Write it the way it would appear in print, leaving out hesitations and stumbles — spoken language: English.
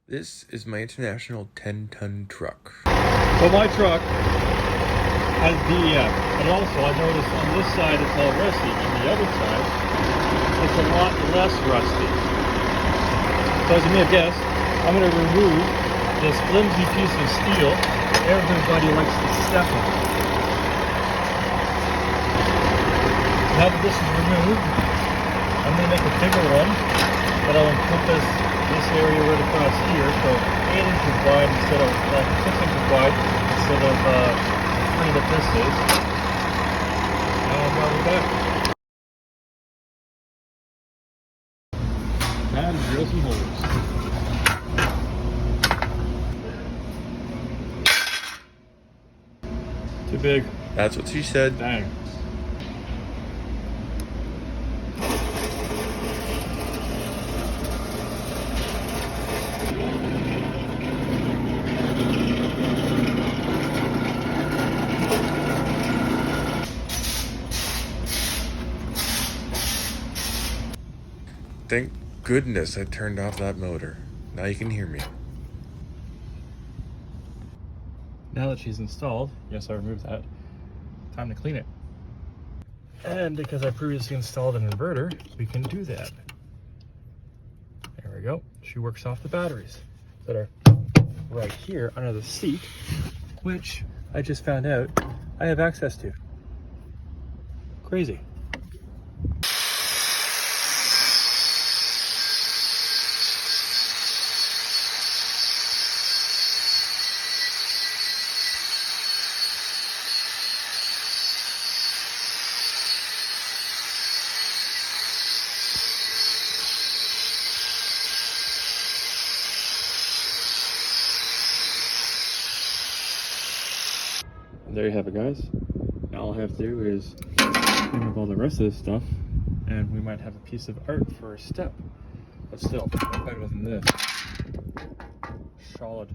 This is my international 10-ton truck. So my truck has DEF, and also I noticed on this side it's all rusty, and the other side it's a lot less rusty. So as you may have guessed, I'm going to remove this flimsy piece of steel everybody likes to step on. Now that this is removed, I'm going to make a bigger one that'll encompass this area right across here, so 8 inches wide instead of 6 inches wide instead of 3 that this is. Now I'll be back. Time to drill some holes. Too big. That's what she said. Dang. Thank goodness I turned off that motor. Now you can hear me. Now that she's installed, yes, I removed that, time to clean it. And because I previously installed an inverter, we can do that. There we go. She works off the batteries that are right here under the seat, which I just found out I have access to. Crazy. There you have it, guys. Now all I have to do is clean up all the rest of this stuff, and we might have a piece of art for a step. But still, better than this. Solid.